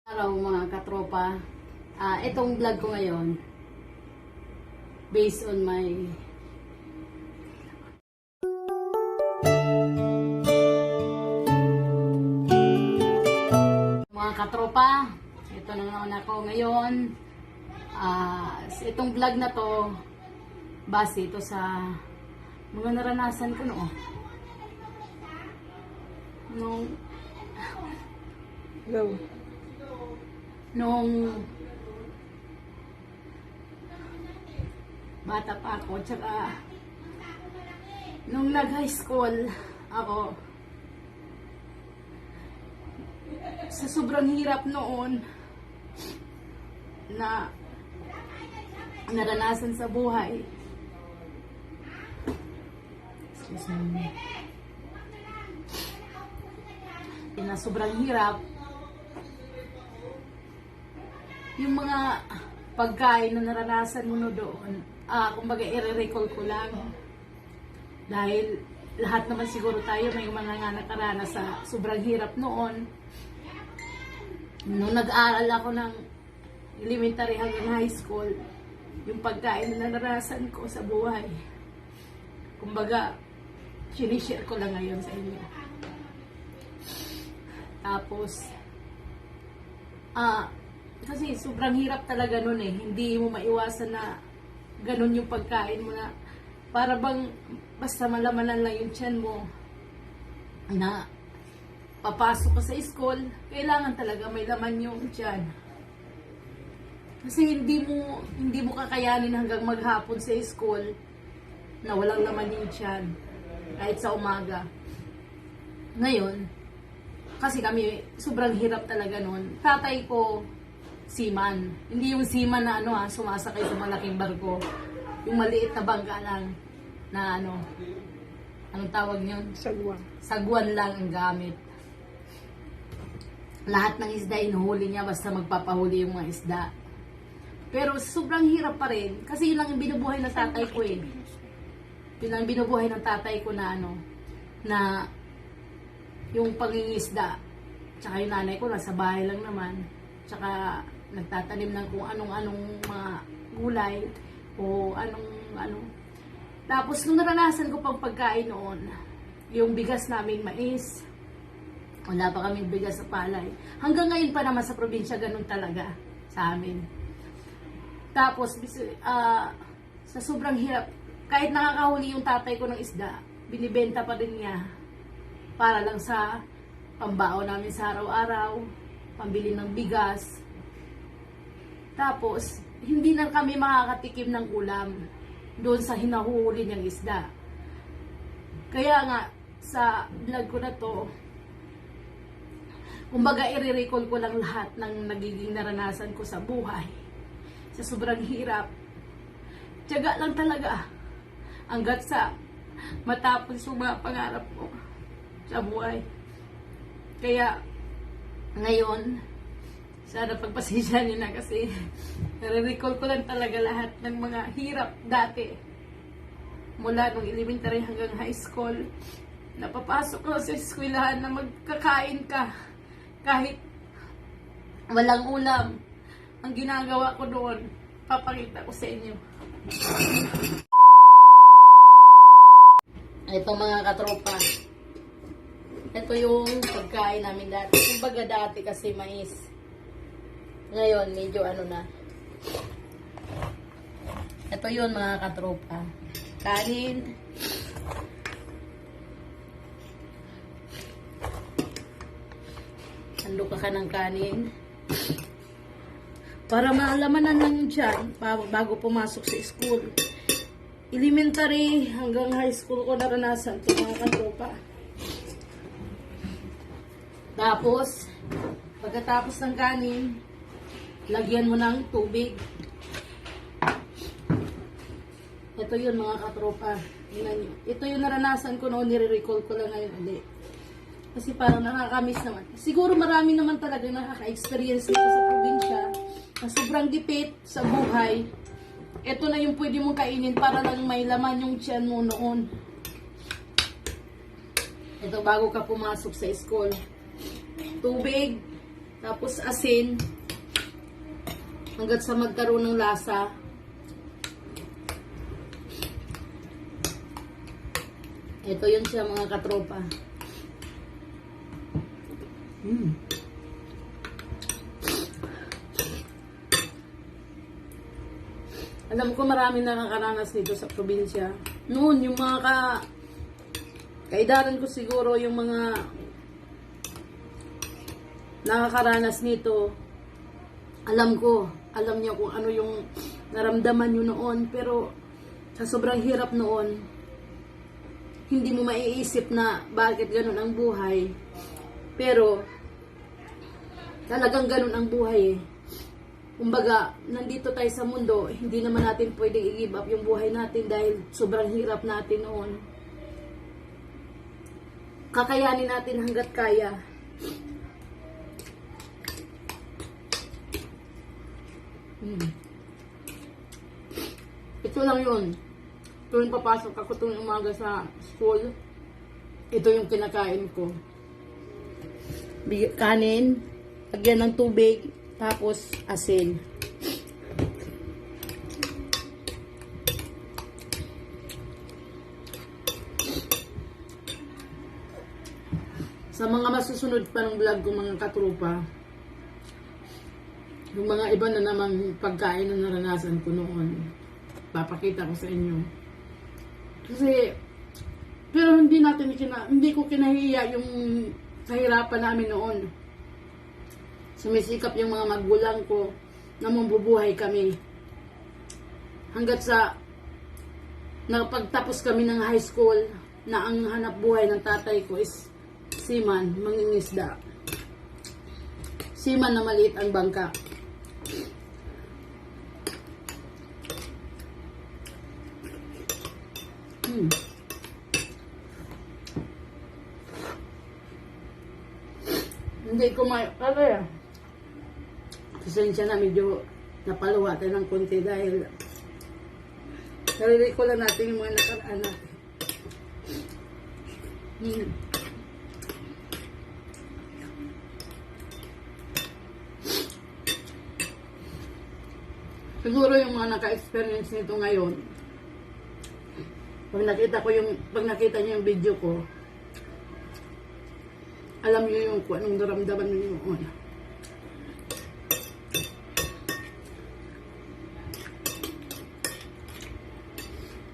Araw mga katropa, itong vlog ko ngayon based on my mga katropa, ito na naman ako ngayon. Itong vlog na to base ito sa mga naranasan ko noon nung bata pa ako, tsaka nung nag-high school ako. Sa sobrang hirap noon na naranasan sa buhay. Excuse me. Na sobrang hirap, yung mga pagkain na naranasan mo doon, kumbaga i-recall ko lang. Dahil lahat naman siguro tayo may mga nga nakaranas sa sobrang hirap noon. Nung nag-aaral ako ng elementary hanggang high school, yung pagkain na naranasan ko sa buhay, kumbaga, sinishare ko lang ngayon sa inyo. Tapos, kasi sobrang hirap talaga nun eh. Hindi mo maiwasan na ganun yung pagkain mo na para bang basta malamanan lang yung tiyan mo na papasok ka sa school, kailangan talaga may laman yung tiyan. Kasi hindi mo kakayanin hanggang maghapon sa school na walang laman yung tiyan kahit sa umaga. Ngayon, kasi kami sobrang hirap talaga nun. Tatay ko seaman. Hindi yung seaman na sumasakay sa malaking barko. Yung maliit na bangka lang na anong tawag yun? Sagwan. Sagwan lang ang gamit. Lahat ng isda inuhuli niya basta magpapahuli yung mga isda. Pero sobrang hirap pa rin kasi yun lang yung binubuhay ng tatay ko eh. Yun lang yung binubuhay ng tatay ko na na yung pangingisda. Tsaka yung nanay ko nasa bahay lang naman. Tsaka nagtatanim ng kung anong-anong mga gulay o ano. Tapos nung naranasan ko pang pagkain noon, yung bigas namin mais. Wala pa kaming bigas sa palay. Hanggang ngayon pa naman sa probinsya ganun talaga sa amin. Tapos sa sobrang hirap, kahit nakakahuli yung tatay ko ng isda, binibenta pa rin niya para lang sa pambao namin sa araw-araw, pambili ng bigas. Tapos, hindi na kami makakatikim ng ulam doon sa hinahuhuli niyang isda. Kaya nga, sa vlog ko na to, kumbaga i-recall ko lang lahat ng nagiging naranasan ko sa buhay. Sa sobrang hirap. Tiyaga lang talaga. Hanggat sa matapos yung mga pangarap ko sa buhay. Kaya, ngayon, sana pagpasensya niyo na kasi nare-recall ko lang talaga lahat ng mga hirap dati. Mula nung elementary hanggang high school, napapasok ko sa eskwelahan na magkakain ka kahit walang ulam. Ang ginagawa ko doon, papakita ko sa inyo. Ito mga katropa. Ito yung pagkain namin dati. Kumbaga dati kasi mais. Ngayon, medyo na. Ito yun mga katropa. Kanin. Hando ka ng kanin. Para maalamanan lang dyan bago pumasok sa school. Elementary hanggang high school ko naranasan ito mga katropa. Tapos, pagkatapos ng kanin, lagyan mo ng tubig. Ito yun mga katropa. Ito yung naranasan ko noon, nire-recall ko lang ngayon ulit. Kasi parang nakakamiss naman. Siguro marami naman talaga nakaka-experience dito sa probinsya na sobrang dipit sa buhay. Ito na yung pwede mong kainin para lang may laman yung tiyan mo noon. Ito bago ka pumasok sa school. Tubig, Tapos asin. Hanggat sa magkaroon ng lasa. Ito yun siya mga katropa. Alam ko marami nakakaranas dito sa probinsya. Noon, yung mga kaidaran ko siguro, yung mga nakakaranas nito, alam niyo kung ano yung naramdaman nyo noon. Pero sa sobrang hirap noon, hindi mo maiisip na bakit ganun ang buhay. Pero talagang ganun ang buhay eh. Kumbaga, nandito tayo sa mundo, hindi naman natin pwedeng i-give up yung buhay natin dahil sobrang hirap natin noon. Kakayanin natin hanggat kaya. Ito lang yun. Tuwing papasok ako tuwing umaga sa school, ito yung kinakain ko. Kanin, lagyan ng tubig, tapos asin. Sa mga masusunod pa ng vlog ko mga katrupa, yung mga iba na namang pagkain na naranasan ko noon, papakita ko sa inyo. Kasi, pero hindi ko kinahiya yung kahirapan namin noon. Sumisikap yung mga magulang ko na mabubuhay kami. Hanggat sa nakapagtapos kami ng high school na ang hanap buhay ng tatay ko is seaman, mangingisda. Seaman na maliit ang bangka. Hindi ko pasensya na, medyo napaluwa tayo ng konti dahil sarili ko lang natin yung mga nakaraan natin. Siguro yung mga naka-experience nito ngayon, pag nakita niyo yung video ko, alam niyo yung kung anong naramdaman niyo noon.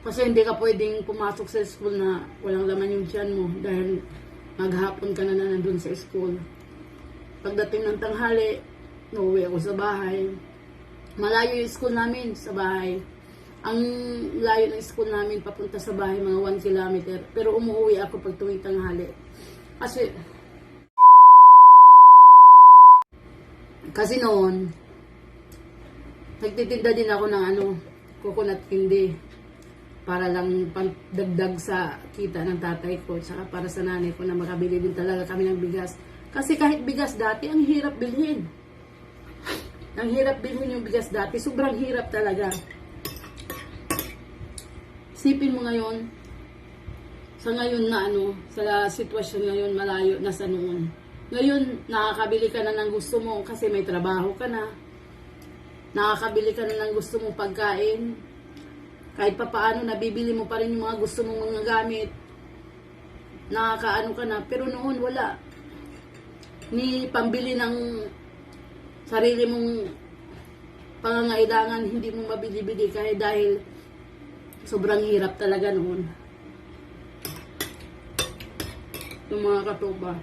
Kasi hindi ka pwedeng pumasok sa school na walang laman yung tiyan mo dahil maghapon ka na nandun sa school. Pagdating ng tanghali, uuwi ako sa bahay. Malayo yung school namin sa bahay. Ang layo ng school namin papunta sa bahay, mga 1 kilometer. Pero umuwi ako pag tuwing tanghali. Kasi noon, nagtitinda din ako ng coconut candy. Para lang pagdagdag sa kita ng tatay ko, saka para sa nanay ko na makabili din talaga kami ng bigas. Kasi kahit bigas dati, ang hirap bilhin. Ang hirap bilhin yung bigas dati, sobrang hirap talaga. Sipin mo ngayon, sa ngayon na sa sitwasyon ngayon malayo na sa noon. Ngayon, nakakabili ka na ng gusto mo kasi may trabaho ka na. Nakakabili ka na ng gusto mong pagkain. Kahit pa paano, nabibili mo pa rin yung mga gusto mong mga gamit. Nakakaano ka na. Pero noon, wala. Ni pambili ng sarili mong pangangailangan, hindi mo mabili-bili kahit dahil sobrang hirap talaga noon. Yung mga katoba.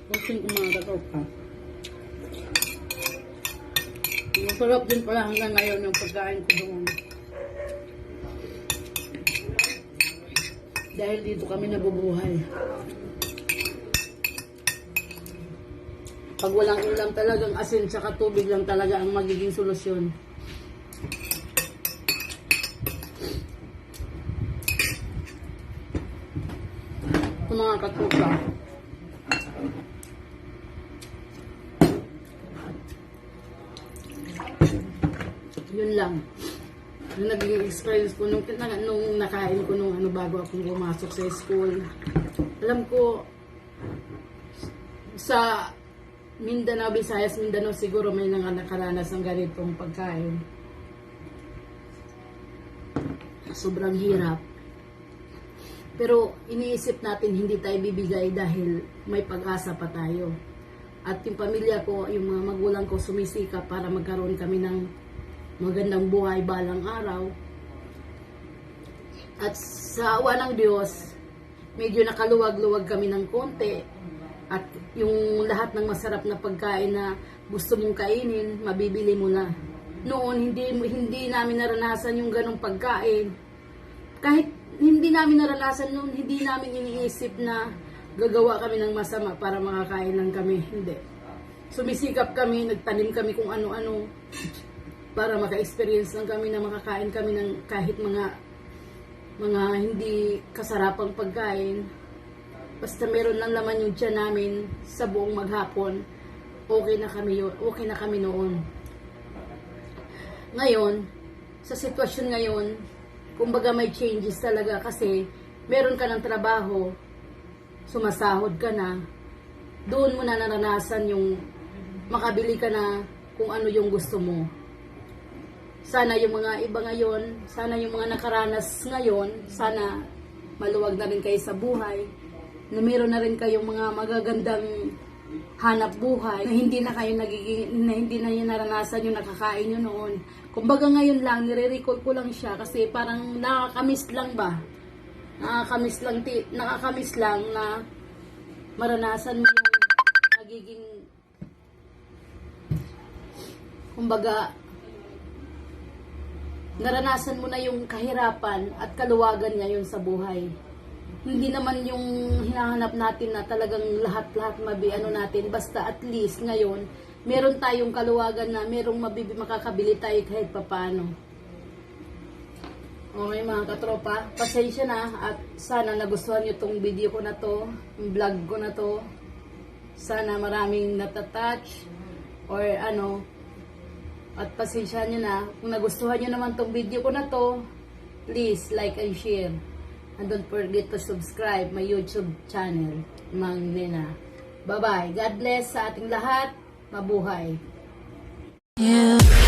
Kusing umaga ka. Masarap din pala hanggang ngayon yung pagkain ko doon. Dahil dito kami nabubuhay. Pag walang ulam talagang asin tsaka tubig lang talaga ang magiging solusyon. Ito mga katupa. Yun lang. Yung naging experience ko nung nakain ko nung bago akong pumasok sa school. Alam ko, sa Mindanao, Visayas, Mindanao siguro may nakaranas ng ganitong pagkain. Sobrang hirap. Pero iniisip natin hindi tayo bibigay dahil may pag-asa pa tayo. At yung pamilya ko, yung mga magulang ko sumisikap para magkaroon kami ng magandang buhay balang araw. At sa awa ng Diyos, medyo nakaluwag-luwag kami ng konti. At yung lahat ng masarap na pagkain na gusto mong kainin, mabibili mo na. Noon, hindi namin naranasan yung ganong pagkain. Kahit hindi namin naranasan noon, hindi namin iniisip na gagawa kami ng masama para makakain lang kami. Hindi. Sumisikap kami, nagtanim kami kung ano-ano para maka-experience lang kami na makakain kami ng kahit mga hindi kasarapang pagkain. Basta meron lang laman yung tiyan namin sa buong maghapon, okay na kami noon. Ngayon, sa sitwasyon ngayon, kumbaga may changes talaga kasi meron ka ng trabaho, sumasahod ka na, doon mo na naranasan yung makabili ka na kung ano yung gusto mo. Sana yung mga iba ngayon, sana yung mga nakaranas ngayon, sana maluwag na rin kayo sa buhay, na meron na rin kayong mga magagandang hanap buhay, na hindi na kayo hindi na yung naranasan yung nakakain nyo noon. Kumbaga ngayon lang, nire-recall ko lang siya kasi parang nakakamiss lang ba? Nakakamiss lang na maranasan mo yung magiging, kumbaga, naranasan mo na yung kahirapan at kaluwagan ngayon sa buhay. Hindi naman yung hinahanap natin na talagang lahat-lahat natin. Basta at least ngayon, meron tayong kaluwagan na merong makakabili tayo kahit papano. Okay mga katropa, pasensya na at sana nagustuhan nyo tong video ko na to, yung vlog ko na to. Sana maraming natatouch or at pasensya nyo na. Kung nagustuhan nyo naman tong video ko na to, please like and share. And don't forget to subscribe my YouTube channel, Mang Nena. Bye-bye. God bless sa ating lahat. Mabuhay. Yeah.